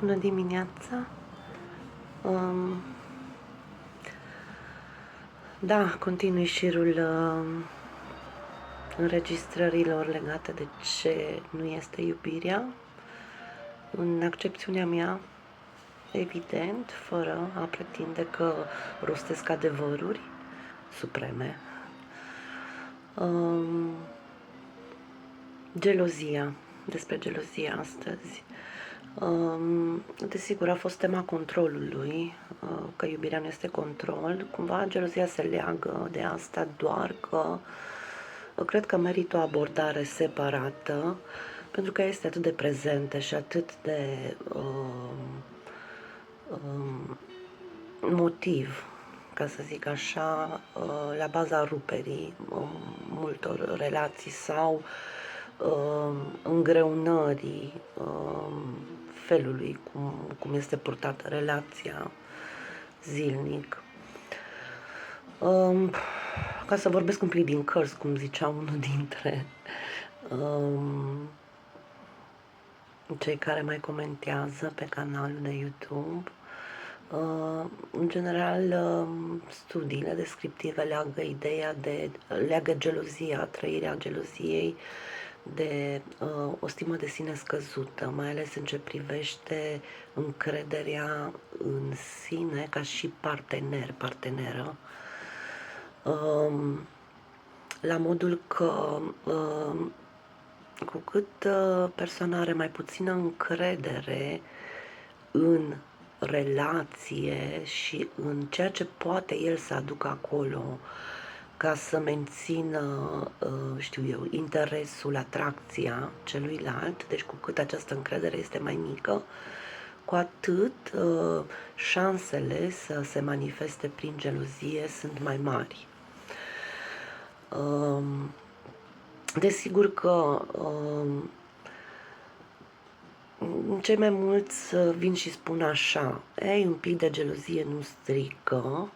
Bună dimineața! Da, continui șirul înregistrărilor legate de ce nu este iubirea. În accepțiunea mea, evident, fără a pretinde că rostesc adevăruri supreme. Gelozia. Despre gelozie astăzi. Desigur, a fost tema controlului, că iubirea nu este control. Cumva gelozia se leagă de asta, doar că cred că merită o abordare separată, pentru că este atât de prezentă și atât de motiv, ca să zic așa, la baza ruperii multor relații sau îngreunării felului cum este purtată relația zilnic. Ca să vorbesc un pic din cărți, cum zicea unul dintre cei care mai comentează pe canalul de YouTube, în general, studiile descriptive leagă gelozia, trăirea geloziei de o stimă de sine scăzută, mai ales în ce privește încrederea în sine ca și parteneră, la modul că cu cât persoana are mai puțină încredere în relație și în ceea ce poate el să aducă acolo ca să mențină, știu eu, interesul, atracția celuilalt, deci cu cât această încredere este mai mică, cu atât șansele să se manifeste prin gelozie sunt mai mari. Desigur că cei mai mulți vin și spun așa: ei, un pic de gelozie nu strică,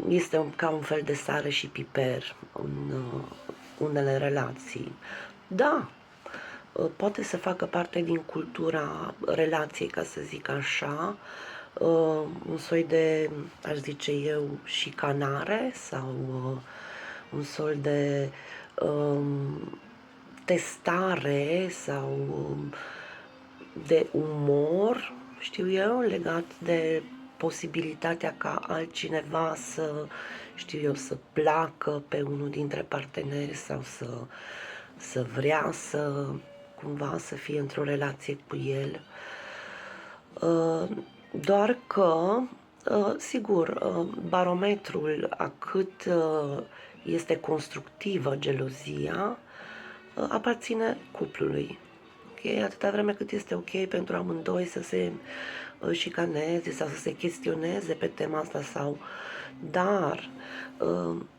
este ca un fel de sare și piper în unele relații. Da, poate să facă parte din cultura relației, ca să zic așa, un soi de, aș zice eu, șicanare sau un soi de testare sau de umor, știu eu, legat de posibilitatea ca altcineva să, știu eu, să placă pe unul dintre parteneri sau să vrea să cumva să fie într-o relație cu el. Doar că, sigur, barometrul a cât este constructivă gelozia aparține cuplului. Okay? Atâta vreme cât este ok pentru amândoi să se șicaneze sau să se chestioneze pe tema asta sau... Dar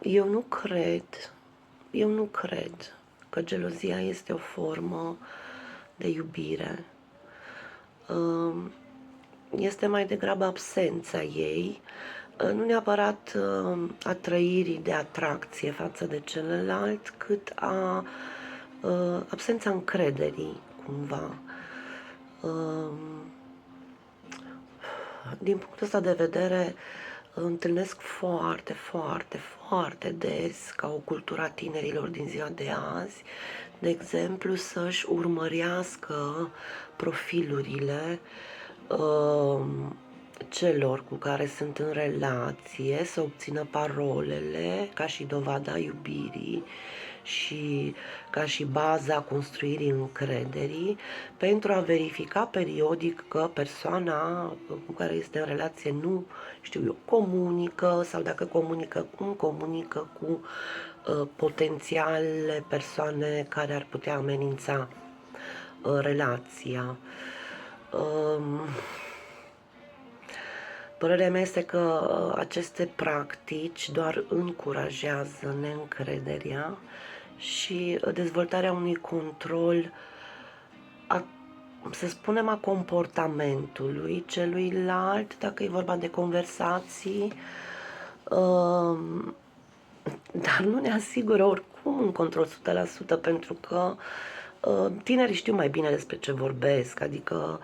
eu nu cred că gelozia este o formă de iubire. Este mai degrabă absența ei, nu neapărat a trăirii de atracție față de celălalt, cât a absența încrederii, cumva. Din punctul ăsta de vedere, întâlnesc foarte des, ca o cultură a tinerilor din ziua de azi, de exemplu, să-și urmărească profilurile celor cu care sunt în relație, să obțină parolele ca și dovada iubirii și ca și baza construirii încrederii, pentru a verifica periodic că persoana cu care este în relație nu, știu eu, comunică, sau dacă comunică, cum comunică cu potențiale persoane care ar putea amenința relația. Părerea mea este că aceste practici doar încurajează neîncrederea și dezvoltarea unui control, să spunem, a comportamentului celuilalt, dacă e vorba de conversații, dar nu ne asigură oricum un control 100%, pentru că Tinerii știu mai bine despre ce vorbesc, adică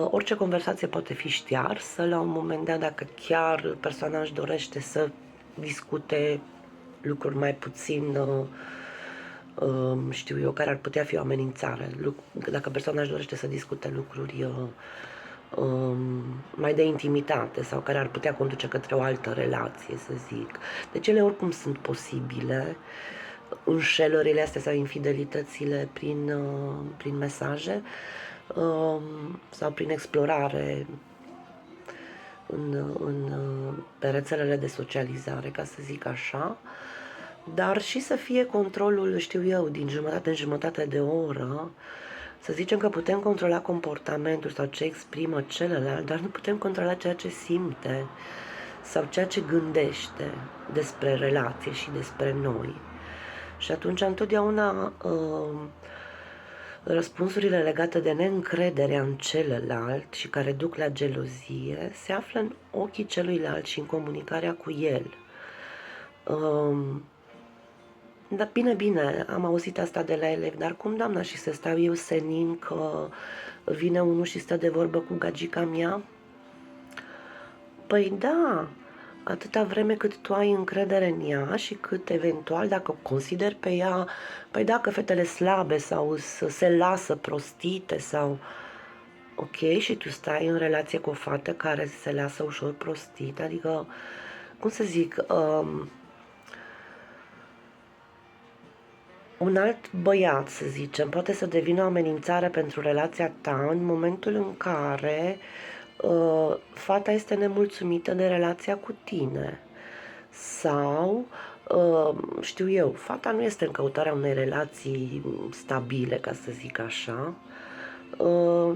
orice conversație poate fi ștearsă la un moment dat dacă chiar persoana își dorește să discute lucruri mai puțin, știu eu, care ar putea fi o amenințare. Dacă persoana își dorește să discute lucruri mai de intimitate sau care ar putea conduce către o altă relație, să zic. Deci ele oricum sunt posibile, înșelările astea sau infidelitățile prin mesaje sau prin explorare pe rețelele de socializare, ca să zic așa, dar și să fie controlul, știu eu, din jumătate în jumătate de oră. Să zicem că putem controla comportamentul sau ce exprimă celălalt, dar nu putem controla ceea ce simte sau ceea ce gândește despre relație și despre noi. Și atunci întotdeauna răspunsurile legate de neîncrederea în celălalt și care duc la gelozie se află în ochii celuilalt și în comunicarea cu el. Dar bine, am auzit asta de la elevi, dar cum, doamna, și să stau eu senin că vine unul și stă de vorbă cu gagica mea? Păi da, atâta vreme cât tu ai încredere în ea și cât eventual, dacă consideri pe ea, păi dacă fetele slabe sau se lasă prostite sau... Ok, și tu stai în relație cu o fată care se lasă ușor prostită, adică, cum să zic... un alt băiat, să zicem, poate să devină o amenințare pentru relația ta în momentul în care fata este nemulțumită de relația cu tine. Sau, știu eu, fata nu este în căutarea unei relații stabile, ca să zic așa,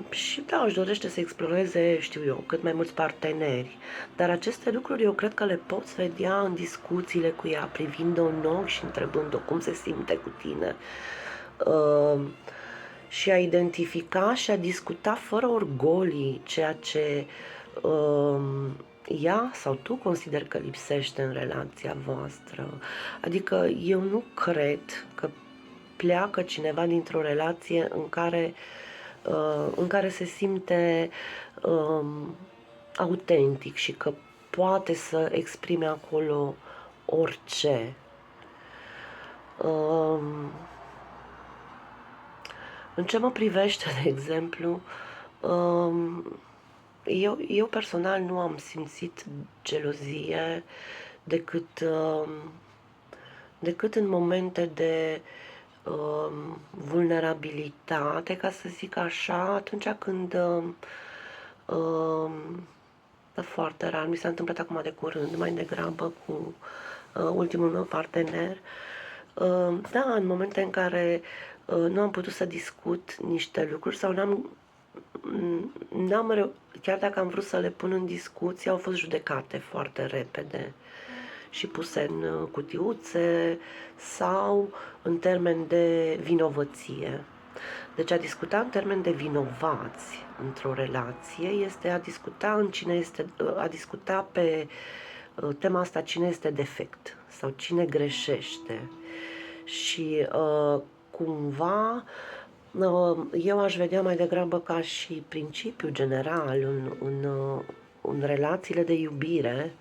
și da, își dorește să exploreze, știu eu, cât mai mulți parteneri. Dar aceste lucruri eu cred că le poți vedea în discuțiile cu ea, privind-o în ochi și întrebând-o cum se simte cu tine. Și a identifica și a discuta fără orgolii ceea ce ea sau tu consideri că lipsește în relația voastră. Adică eu nu cred că pleacă cineva dintr-o relație în care se simte autentic și că poate să exprime acolo orice. În ce mă privește, de exemplu, eu personal nu am simțit gelozie decât în momente de vulnerabilitate, ca să zic așa, atunci când foarte rar, mi s-a întâmplat acum de curând, mai degrabă cu ultimul meu partener. Da, în momente în care nu am putut să discut niște lucruri sau chiar dacă am vrut să le pun în discuție, au fost judecate foarte repede și puse în cutiuțe sau în termen de vinovăție. Deci a discuta în termen de vinovați într-o relație este a discuta pe tema asta cine este defect sau cine greșește. Și cumva eu aș vedea mai degrabă ca și principiu general în relațiile de iubire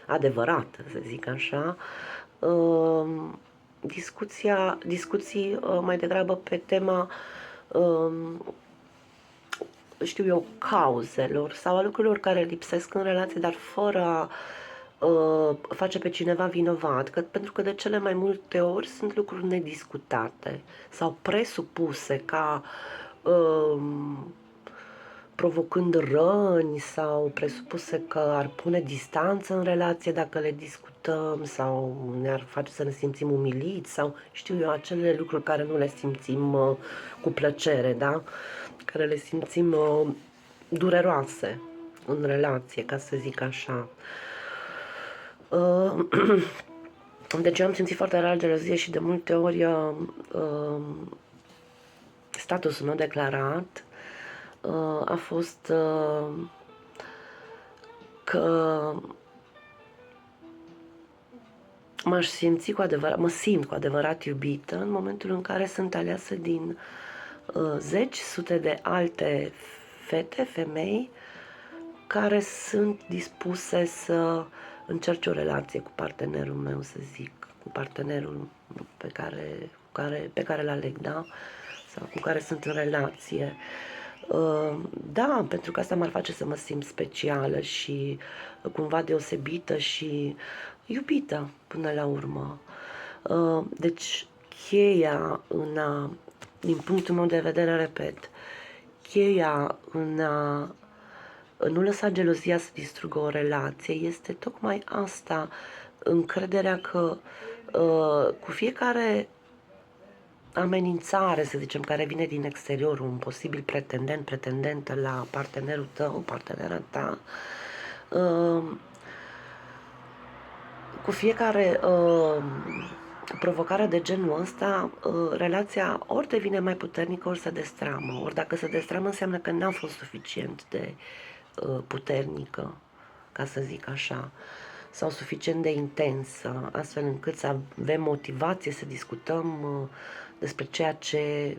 adevărată, să zic așa, discuții mai degrabă pe tema, știu eu, cauzelor sau a lucrurilor care lipsesc în relație, dar fără a face pe cineva vinovat, pentru că de cele mai multe ori sunt lucruri nediscutate sau presupuse ca provocând răni sau presupuse că ar pune distanță în relație dacă le discutăm sau ne-ar face să ne simțim umiliți sau știu eu, acele lucruri care nu le simțim cu plăcere, da? Care le simțim dureroase în relație, ca să zic așa. Deci eu am simțit foarte rar gelozie și de multe ori statusul meu declarat a fost că mă simt cu adevărat iubită în momentul în care sunt aleasă din zeci, sute de alte fete, femei, care sunt dispuse să încerce o relație cu partenerul meu, să zic, cu partenerul pe care îl aleg, da? Sau cu care sunt în relație. Da, pentru că asta m-ar face să mă simt specială și cumva deosebită și iubită până la urmă. Deci, cheia din punctul meu de vedere, repet, cheia în a nu lăsa gelozia să distrugă o relație este tocmai asta, încrederea că cu fiecare amenințare, să zicem, care vine din exterior, un posibil pretendentă la partenerul tău, partenera ta, cu fiecare provocare de genul ăsta, relația ori devine mai puternică, ori se destramă. Ori dacă se destramă, înseamnă că n-a fost suficient de puternică, ca să zic așa, sau suficient de intensă, astfel încât să avem motivație să discutăm despre ceea ce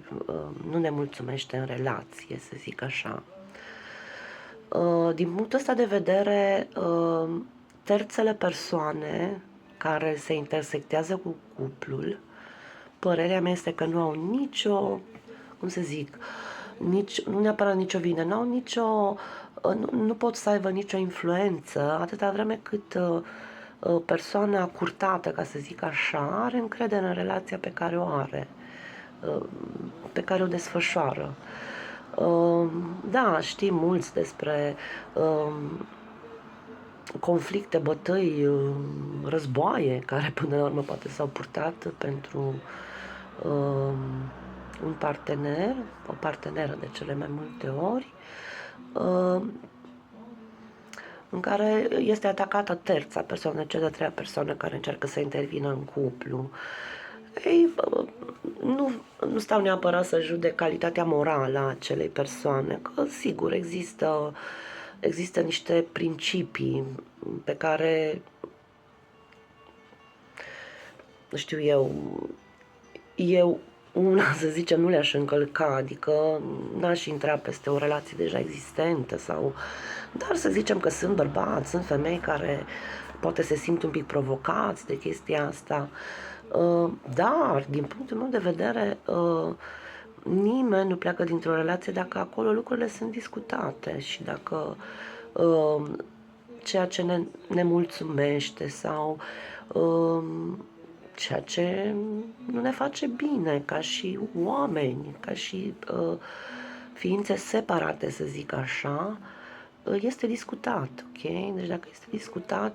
nu ne mulțumește în relație, să zic așa. Din punctul ăsta de vedere, terțele persoane care se intersectează cu cuplul, părerea mea este că nu au nicio, cum să zic, nu neapărat nicio vină, nu pot să aibă nicio influență atâta vreme cât persoana curtată, ca să zic așa, are încredere în relația pe care o are, pe care o desfășoară. Da, știm mulți despre conflicte, bătăi, războaie, care până la urmă poate s-au purtat pentru un partener, o parteneră de cele mai multe ori, în care este atacată terța persoană, cea de-a treia persoană care încearcă să intervină în cuplu. Ei, nu stau neapărat să judec calitatea morală a acelei persoane, că sigur există niște principii pe care, știu eu una, să zicem, nu le-aș încălca, adică n-aș intra peste o relație deja existentă sau... Dar să zicem că sunt bărbați, sunt femei care poate se simt un pic provocați de chestia asta. Dar, din punctul meu de vedere, nimeni nu pleacă dintr-o relație dacă acolo lucrurile sunt discutate și dacă ceea ce ne mulțumește sau ceea ce nu ne face bine ca și oameni, ca și ființe separate, să zic așa, este discutat, ok? Deci dacă este discutat,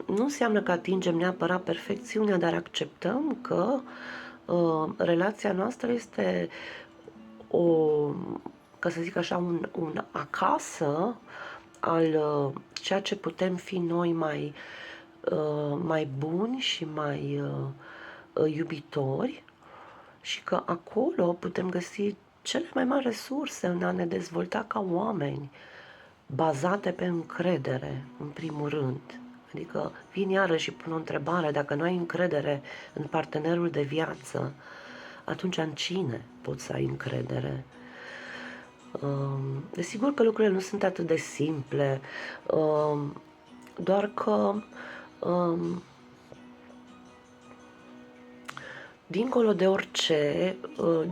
nu înseamnă că atingem neapărat perfecțiunea, dar acceptăm că relația noastră este ca să zic așa, un acasă al ceea ce putem fi noi mai buni și mai iubitori și că acolo putem găsi cele mai mari resurse în a ne dezvolta ca oameni, bazate pe încredere, în primul rând. Adică vin iară și pun o întrebare, dacă nu ai încredere în partenerul de viață, atunci în cine poți să ai încredere? Desigur că lucrurile nu sunt atât de simple, doar că dincolo de orice,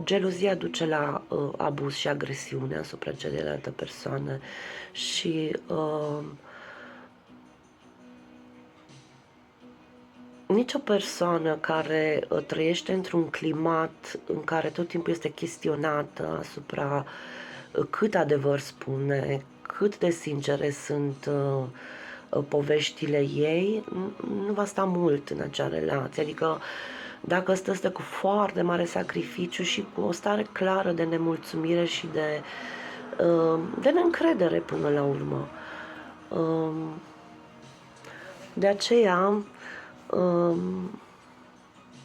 gelozia duce la abuz și agresiune asupra celelalte persoane și nicio persoană care trăiește într-un climat în care tot timpul este chestionată asupra cât adevăr spune, cât de sincere sunt poveștile ei, nu va sta mult în acea relație. Adică dacă stă cu foarte mare sacrificiu și cu o stare clară de nemulțumire și de neîncredere până la urmă. De aceea,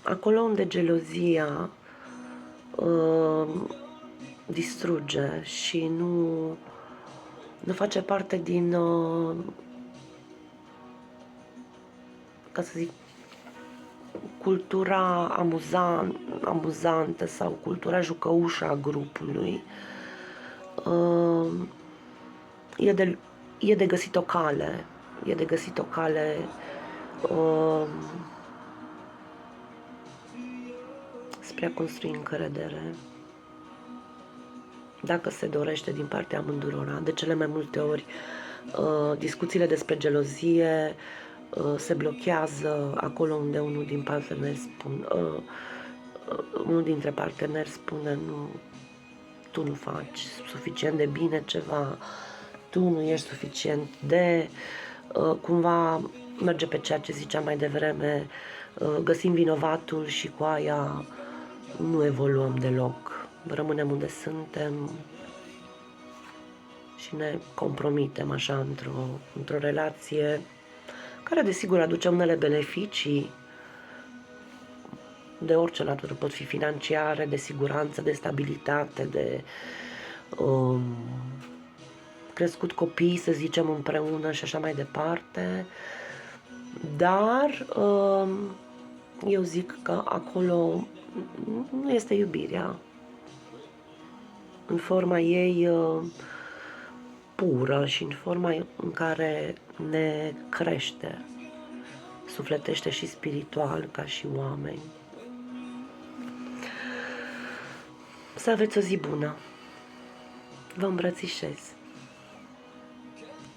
acolo unde gelozia distruge și nu face parte din, ca să zic, cultura amuzantă sau cultura jucăușă a grupului. E de găsit o cale, spre a construi încredere, dacă se dorește din partea amândurora. De cele mai multe ori discuțiile despre gelozie se blochează acolo unde unul dintre parteneri spune nu, tu nu faci suficient de bine ceva, tu nu ești suficient de... cumva merge pe ceea ce ziceam mai devreme, găsim vinovatul și cu aia nu evoluăm deloc, rămânem unde suntem și ne compromitem așa într-o relație care desigur aduce unele beneficii de orice natură, pot fi financiare, de siguranță, de stabilitate, de crescut copii, să zicem, împreună și așa mai departe, dar eu zic că acolo nu este iubirea în forma ei pură și în forma în care ne crește sufletește și spiritual ca și oameni. Să aveți o zi bună! Vă îmbrățișez!